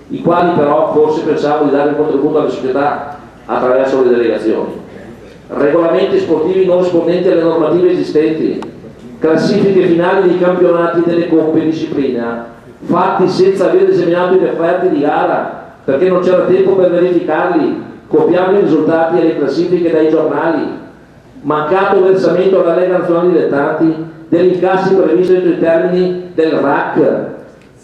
i quali però forse pensavo di dare un contributo alle società attraverso le delegazioni. Regolamenti sportivi non rispondenti alle normative esistenti, classifiche finali dei campionati delle coppe e disciplina, fatti senza aver esaminato i referti di gara perché non c'era tempo per verificarli, copiando i risultati e le classifiche dai giornali, mancato versamento alla Lega Nazionale Dilettanti degli incassi previsti entro i termini del RAC.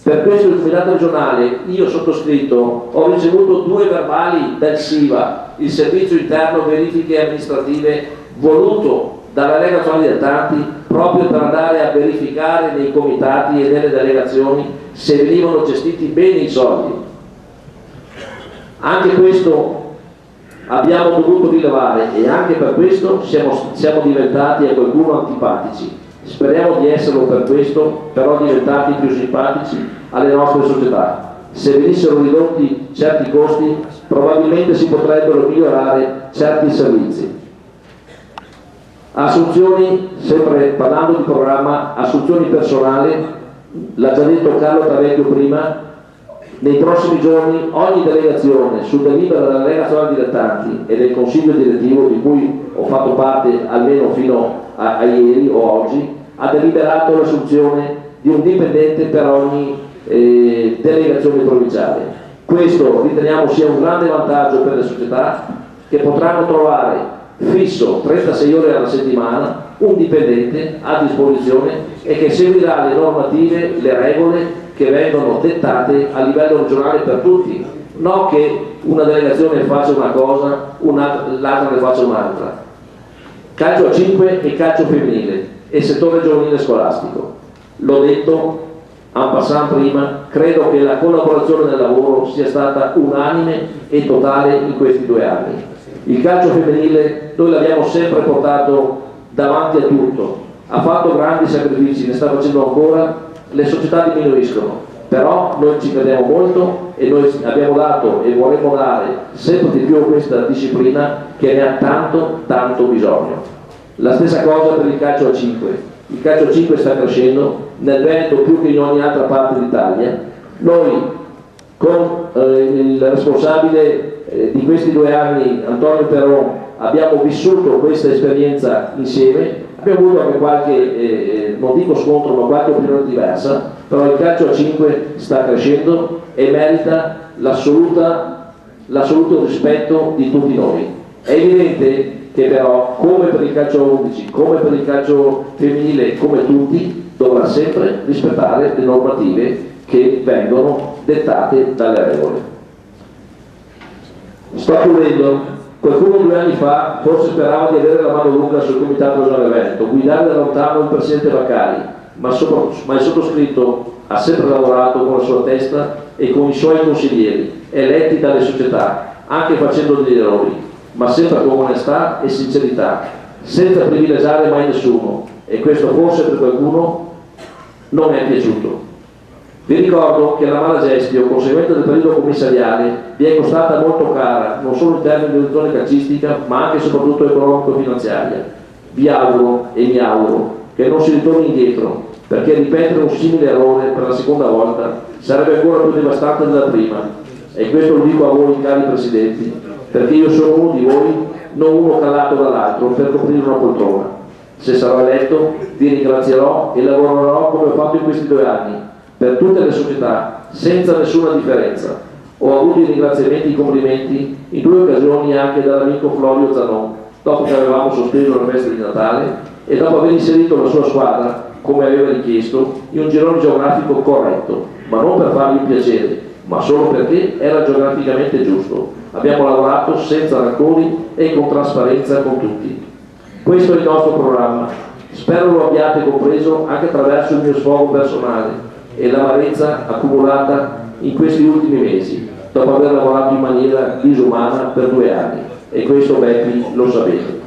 Per questo il Comitato regionale, io sottoscritto, ho ricevuto 2 verbali del SIVA, il Servizio Interno Verifiche Amministrative, voluto dalla Lega Nazionale Dilettanti proprio per andare a verificare nei comitati e nelle delegazioni se venivano gestiti bene i soldi. Anche questo abbiamo dovuto rilevare e anche per questo siamo diventati a qualcuno antipatici. Speriamo di esserlo per questo, però diventati più simpatici alle nostre società. Se venissero ridotti certi costi, probabilmente si potrebbero migliorare certi servizi. Assunzioni, sempre parlando di programma, assunzioni personali, l'ha già detto Carlo Tavecchio prima, nei prossimi giorni ogni delegazione, su delibera della Lega Nazionale Dilettanti e del Consiglio Direttivo, di cui ho fatto parte almeno fino a ieri o oggi, ha deliberato l'assunzione di un dipendente per ogni delegazione provinciale. Questo riteniamo sia un grande vantaggio per le società che potranno trovare fisso 36 ore alla settimana un dipendente a disposizione e che seguirà le normative, le regole che vengono dettate a livello regionale per tutti, non che una delegazione faccia una cosa, l'altra ne faccia un'altra. Calcio a 5 e calcio femminile e settore giovanile scolastico. L'ho detto en passant prima, credo che la collaborazione nel lavoro sia stata unanime e totale in questi 2 anni. Il calcio femminile noi l'abbiamo sempre portato davanti a tutto, ha fatto grandi sacrifici, ne sta facendo ancora, le società diminuiscono, però noi ci crediamo molto e noi abbiamo dato e vorremmo dare sempre di più a questa disciplina che ne ha tanto bisogno. La stessa cosa per il calcio a 5. Il calcio a 5 sta crescendo nel Veneto più che in ogni altra parte d'Italia. Noi con il responsabile di questi 2 anni, Antonio Peron, abbiamo vissuto questa esperienza insieme, abbiamo avuto anche qualche, non dico scontro, ma qualche opinione diversa, però il calcio a 5 sta crescendo e merita l'assoluto rispetto di tutti noi. È evidente che però, come per il calcio a 11, come per il calcio femminile, come tutti, dovrà sempre rispettare le normative che vengono dettate dalle regole. Sto chiudendo. Qualcuno 2 anni fa forse sperava di avere la mano lunga sul Comitato Regionale Veneto, guidare da lontano il Presidente Vaccari, ma il sottoscritto ha sempre lavorato con la sua testa e con i suoi consiglieri, eletti dalle società, anche facendo degli errori, ma sempre con onestà e sincerità, senza privilegiare mai nessuno, e questo forse per qualcuno non è piaciuto. Vi ricordo che la mala gestione, conseguente del periodo commissariale, vi è costata molto cara, non solo in termini di riduzione calcistica, ma anche e soprattutto economico-finanziaria. Vi auguro e mi auguro che non si ritorni indietro, perché ripetere un simile errore per la seconda volta sarebbe ancora più devastante della prima. E questo lo dico a voi, cari presidenti, perché io sono uno di voi, non uno calato dall'altro per coprire una poltrona. Se sarò eletto, vi ringrazierò e lavorerò come ho fatto in questi 2 anni, per tutte le società, senza nessuna differenza. Ho avuto i ringraziamenti e i complimenti in 2 occasioni anche dall'amico Florio Zanon, dopo che avevamo sospeso la festa di Natale e dopo aver inserito la sua squadra, come aveva richiesto, in un girone geografico corretto, ma non per fargli un piacere, ma solo perché era geograficamente giusto. Abbiamo lavorato senza rancori e con trasparenza con tutti. Questo è il nostro programma. Spero lo abbiate compreso anche attraverso il mio sfogo personale e l'amarezza accumulata in questi ultimi mesi, dopo aver lavorato in maniera disumana per 2 anni, e questo Beppe lo sapete.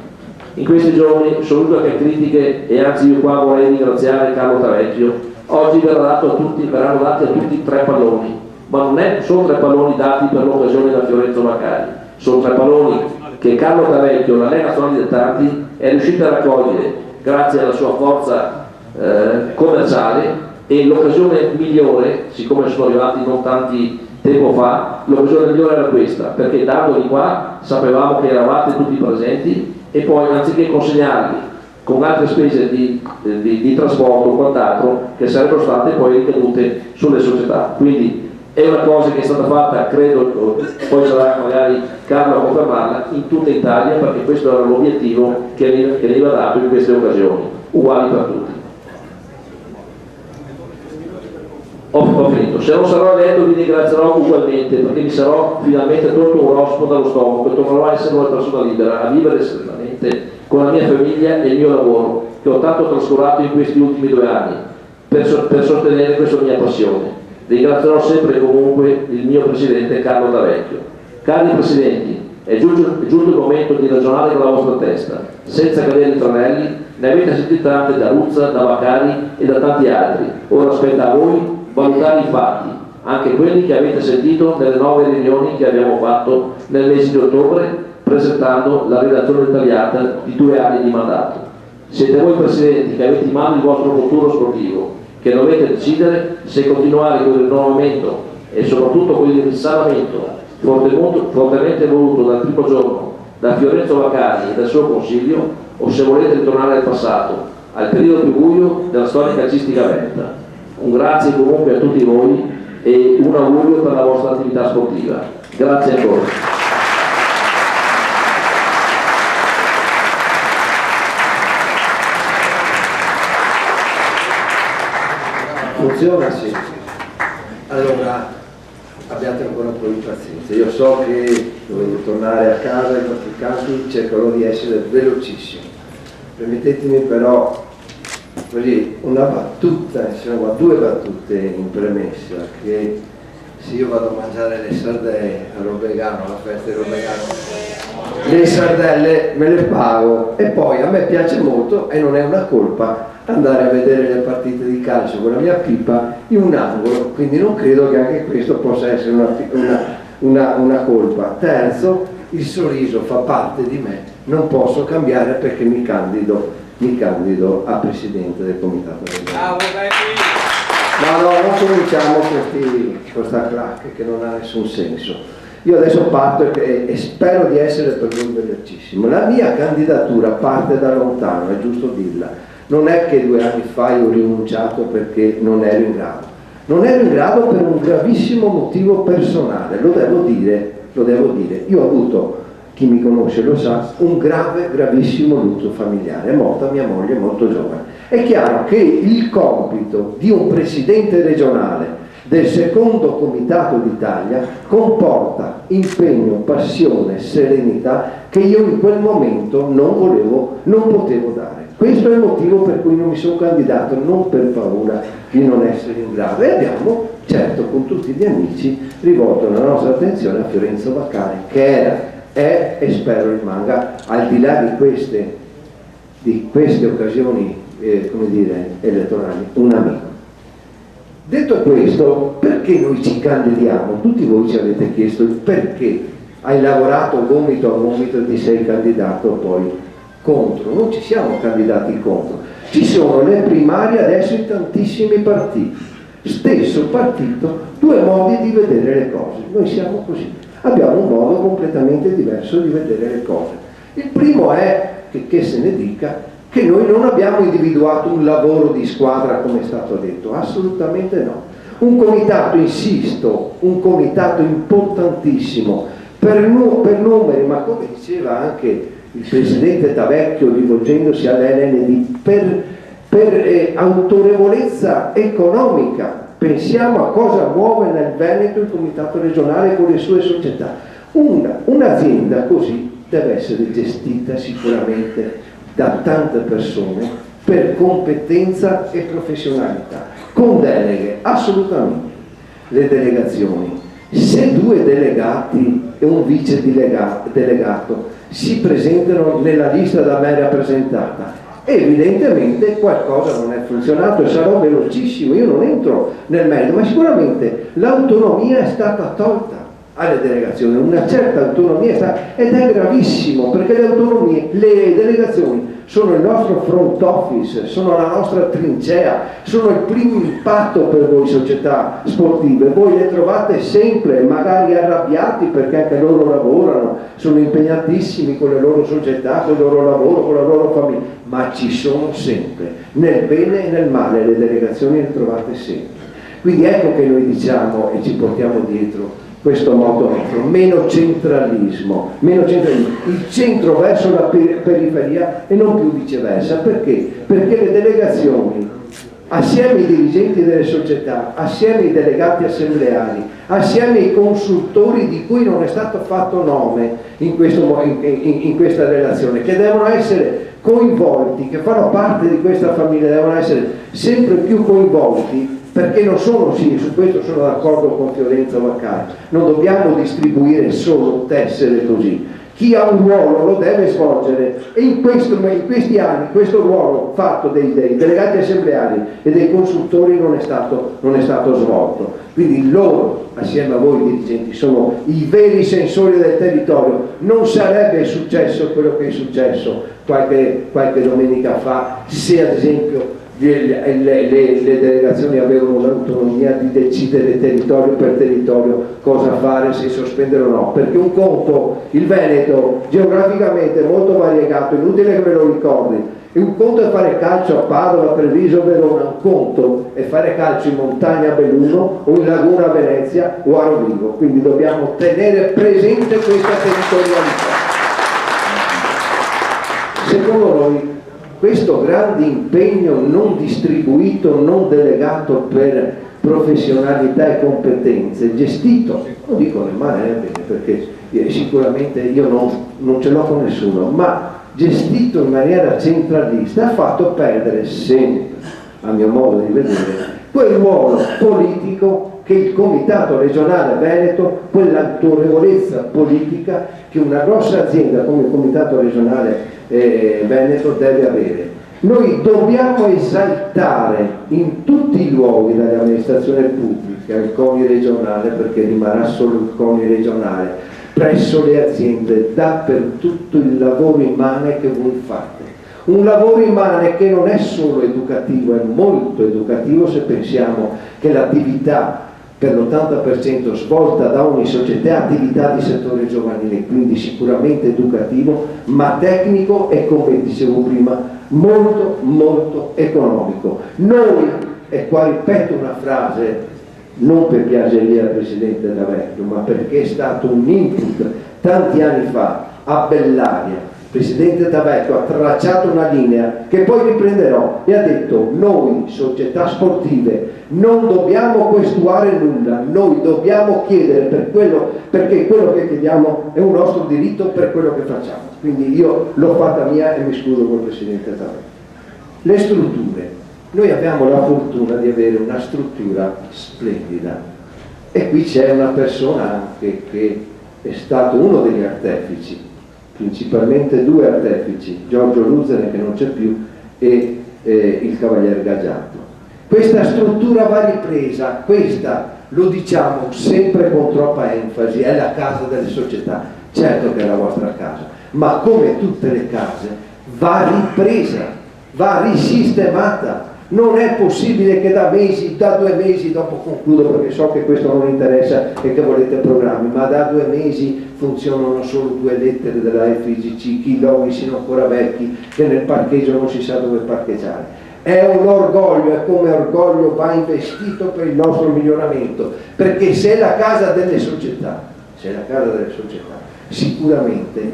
In questi giorni sono venute anche critiche e anzi io qua vorrei ringraziare Carlo Tavecchio. Oggi verranno dati a tutti 3 palloni, ma non sono 3 palloni dati per l'occasione da Fiorenzo Vaccari, sono 3 palloni che Carlo Tavecchio, la Lega Nazionale Dilettanti, è riuscita a raccogliere grazie alla sua forza commerciale, e l'occasione migliore, siccome sono arrivati non tanti tempo fa, l'occasione migliore era questa, perché dandoli qua sapevamo che eravate tutti presenti e poi anziché consegnarli con altre spese di trasporto o quant'altro che sarebbero state poi ricadute sulle società. Quindi è una cosa che è stata fatta, credo, poi sarà magari Carlo a confermarla, in tutta Italia, perché questo era l'obiettivo che veniva dato in queste occasioni, uguali per tutti. Ho finito. Se non sarò eletto vi ringrazierò ugualmente, perché mi sarò finalmente tolto un rospo dallo stomaco e tornerò a essere una persona libera, a vivere serenamente con la mia famiglia e il mio lavoro, che ho tanto trascurato in questi ultimi 2 anni, per sostenere questa mia passione. Ringrazierò sempre e comunque il mio presidente Carlo Tavecchio. Cari presidenti, è giunto il momento di ragionare con la vostra testa, senza cadere in tranelli. Ne avete sentite tante da Ruzza, da Vaccari e da tanti altri. Ora spetta a voi valutare i fatti, anche quelli che avete sentito nelle 9 riunioni che abbiamo fatto nel mese di ottobre, presentando la relazione dettagliata di 2 anni di mandato. Siete voi presidenti che avete in mano il vostro futuro sportivo, che dovete decidere se continuare con il rinnovamento e soprattutto con il risanamento fortemente voluto dal primo giorno da Fiorenzo Vaccari e dal suo consiglio, o se volete ritornare al passato, al periodo più buio della storia calcistica veneta. Un grazie comunque a tutti voi e un augurio per la vostra attività sportiva. Grazie ancora. Funziona? Sì. Allora, abbiate ancora un po' di pazienza. Io so che dovete tornare a casa, in questi casi cercherò di essere velocissimo. Permettetemi però così una battuta, insomma 2 battute in premessa, che se io vado a mangiare le sardelle a Robegano, alla festa di Robegano, le sardelle me le pago e poi a me piace molto e non è una colpa andare a vedere le partite di calcio con la mia pipa in un angolo, quindi non credo che anche questo possa essere una colpa. Terzo, il sorriso fa parte di me, non posso cambiare perché mi candido a presidente del comitato regionale. No, non cominciamo questa clac che non ha nessun senso. Io adesso parto e spero di essere per lui velocissimo. La mia candidatura parte da lontano, è giusto dirla. Non è che 2 anni fa io ho rinunciato perché non ero in grado. Non ero in grado per un gravissimo motivo personale, lo devo dire. Io ho avuto, chi mi conosce lo sa, un gravissimo lutto familiare. È morta mia moglie molto giovane. È chiaro che il compito di un presidente regionale del secondo comitato d'Italia comporta impegno, passione, serenità che io in quel momento non potevo dare. Questo è il motivo per cui non mi sono candidato, non per paura di non essere in grado. E abbiamo, certo, con tutti gli amici, rivolto la nostra attenzione a Fiorenzo Vaccari, che è e spero rimanga, al di là di queste occasioni elettorali, un amico. Detto questo, perché noi ci candidiamo? Tutti voi ci avete chiesto il perché hai lavorato gomito a gomito e ti sei candidato poi contro. Non ci siamo candidati contro, ci sono le primarie adesso in tantissimi partiti, stesso partito, 2 modi di vedere le cose. Noi siamo così, abbiamo un modo completamente diverso di vedere le cose. Il primo è che se ne dica che noi non abbiamo individuato un lavoro di squadra come è stato detto, assolutamente no. Un comitato, insisto, un comitato importantissimo per numeri, ma come diceva anche il presidente Tavecchio rivolgendosi all'LND, per autorevolezza economica. Pensiamo a cosa muove nel Veneto il comitato regionale con le sue società. Un'azienda così deve essere gestita sicuramente da tante persone per competenza e professionalità, con deleghe, assolutamente. Le delegazioni, se 2 delegati e un vice delegato si presentano nella lista da me rappresentata, evidentemente qualcosa non è funzionato e sarò velocissimo, io non entro nel merito, ma sicuramente l'autonomia è stata tolta alle delegazioni, una certa autonomia ed è gravissimo perché le delegazioni sono il nostro front office, sono la nostra trincea, sono il primo impatto per voi società sportive. Voi le trovate sempre, magari arrabbiati perché anche loro lavorano, sono impegnatissimi con le loro società, con il loro lavoro, con la loro famiglia, ma ci sono sempre, nel bene e nel male, le delegazioni le trovate sempre. Quindi ecco che noi diciamo e ci portiamo dietro questo motto nostro: meno centralismo, il centro verso la periferia e non più viceversa. Perché? Perché le delegazioni, assieme ai dirigenti delle società, assieme ai delegati assembleari, assieme ai consultori di cui non è stato fatto nome in questa relazione, che devono essere coinvolti, che fanno parte di questa famiglia, devono essere sempre più coinvolti, perché non sono, sì, su questo sono d'accordo con Fiorenzo Vaccari, non dobbiamo distribuire solo tessere così. Chi ha un ruolo lo deve svolgere, e in questi anni questo ruolo fatto dei delegati assembleari e dei consultori non è stato svolto. Quindi loro, assieme a voi dirigenti, sono i veri sensori del territorio. Non sarebbe successo quello che è successo qualche domenica fa, se ad esempio le delegazioni avevano l'autonomia di decidere territorio per territorio cosa fare, se sospendere o no, perché un conto, il Veneto geograficamente è molto variegato, inutile che ve lo ricordi, e un conto è fare calcio a Padova, Treviso, Verona, un conto è fare calcio in montagna a Belluno o in laguna a Venezia o a Rovigo. Quindi dobbiamo tenere presente questa territorialità. Secondo noi questo grande impegno non distribuito, non delegato per professionalità e competenze, gestito, non dico né male né bene, perché sicuramente io non ce l'ho con nessuno, ma gestito in maniera centralista, ha fatto perdere sempre, a mio modo di vedere, quel ruolo politico che il Comitato regionale Veneto, quell'autorevolezza politica che una grossa azienda come il Comitato regionale Veneto deve avere. Noi dobbiamo esaltare in tutti i luoghi dell'amministrazione pubblica il CONI regionale, perché rimarrà solo il CONI regionale, presso le aziende, dappertutto il lavoro immane che voi fate. Un lavoro immane che non è solo educativo, è molto educativo se pensiamo che l'attività per l'80% svolta da ogni società è attività di settore giovanile, quindi sicuramente educativo, ma tecnico e, come dicevo prima, molto molto economico. Noi, e qua ripeto una frase non per piaceria al Presidente D'Avecchio, ma perché è stato un input tanti anni fa a Bellaria. Il Presidente D'Avecchio ha tracciato una linea che poi riprenderò e ha detto: noi società sportive non dobbiamo questuare nulla, noi dobbiamo chiedere perché quello che chiediamo è un nostro diritto per quello che facciamo. Quindi io l'ho fatta mia e mi scuso col Presidente D'Avecchio. Le strutture, noi abbiamo la fortuna di avere una struttura splendida, e qui c'è una persona anche che è stato uno degli artefici, principalmente due artefici, Giorgio Luzzene, che non c'è più, e il Cavaliere Gaggiato. Questa struttura va ripresa, questa lo diciamo sempre con troppa enfasi, è la casa delle società. Certo che è la vostra casa, ma come tutte le case va ripresa, va risistemata. Non è possibile che da 2 mesi, dopo concludo perché so che questo non interessa e che volete programmi, ma da 2 mesi funzionano solo 2 lettere della FIGC, che i loghi siano ancora vecchi, che nel parcheggio non si sa dove parcheggiare. È un orgoglio, e come orgoglio va investito per il nostro miglioramento, perché se è la casa delle società, sicuramente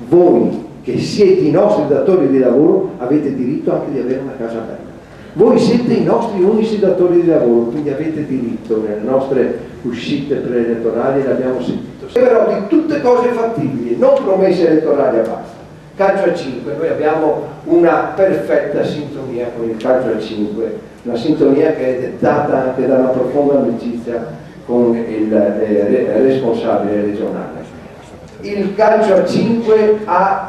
voi che siete i nostri datori di lavoro avete diritto anche di avere una casa bella. Voi siete i nostri unici datori di lavoro, quindi avete diritto, nelle nostre uscite preelettorali l'abbiamo sentito, però di tutte cose fattibili, non promesse elettorali e basta. Calcio a 5, noi abbiamo una perfetta sintonia con il calcio a 5, una sintonia che è dettata anche dalla profonda amicizia con il responsabile regionale. Il calcio a 5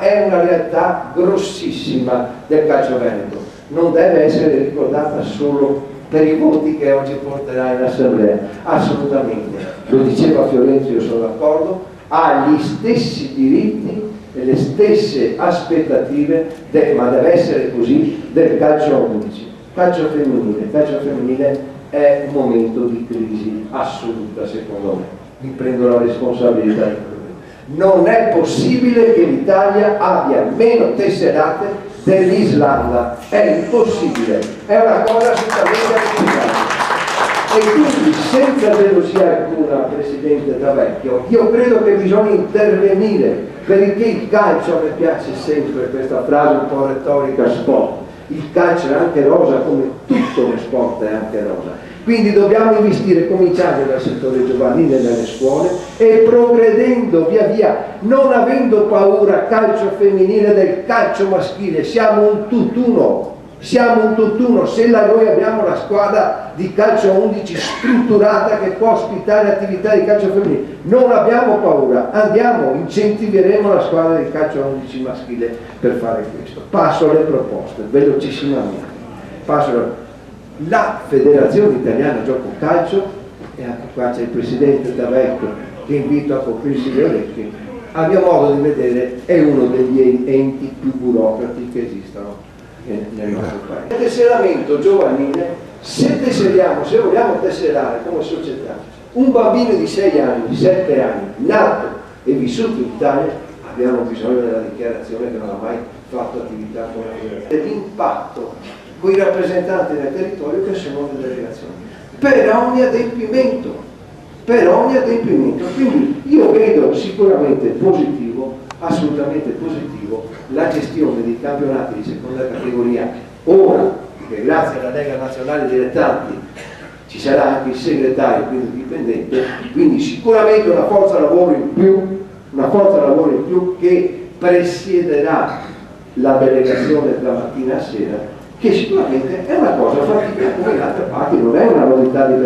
è una realtà grossissima del calcio veneto, non deve essere ricordata solo per i voti che oggi porterà in assemblea, assolutamente, lo diceva Fiorenzo, io sono d'accordo, ha gli stessi diritti e le stesse aspettative, ma deve essere così, del calcio a 11. Calcio femminile è un momento di crisi assoluta, secondo me. Mi prendo la responsabilità di quello. Non è possibile che l'Italia abbia meno tesserate dell'Islanda, è impossibile, è una cosa assolutamente accettabile. E quindi, senza gelosia alcuna, Presidente Tavecchio, io credo che bisogna intervenire, perché il calcio, a me piace sempre questa frase un po' retorica, sport, il calcio è anche rosa, come tutto lo sport è anche rosa. Quindi dobbiamo investire, cominciando dal settore giovanile nelle scuole e progredendo via via, non avendo paura calcio femminile del calcio maschile. Siamo un tutt'uno, se noi abbiamo la squadra di calcio 11 strutturata che può ospitare attività di calcio femminile. Non abbiamo paura, andiamo, incentiveremo la squadra di calcio 11 maschile per fare questo. Passo alle proposte, velocissimamente. La Federazione Italiana Gioco Calcio, e anche qua c'è il Presidente Tavecchio che invito a coprirsi le orecchie, a mio modo di vedere è uno degli enti più burocrati che esistono nel nostro paese. Il tesseramento giovanile, se vogliamo tesserare come società un bambino di 6 anni, 7 anni, nato e vissuto in Italia, abbiamo bisogno della dichiarazione che non ha mai fatto attività come federazione, dell'impatto con i rappresentanti del territorio che sono le delegazioni, per ogni adempimento. Quindi io vedo sicuramente positivo, assolutamente positivo, la gestione dei campionati di seconda categoria, ora che grazie alla Lega Nazionale Dilettanti ci sarà anche il segretario, quindi dipendente, quindi sicuramente una forza lavoro in più che presiederà la delegazione da mattina a sera, che sicuramente è una cosa fatica come in altre parti, non è una novità di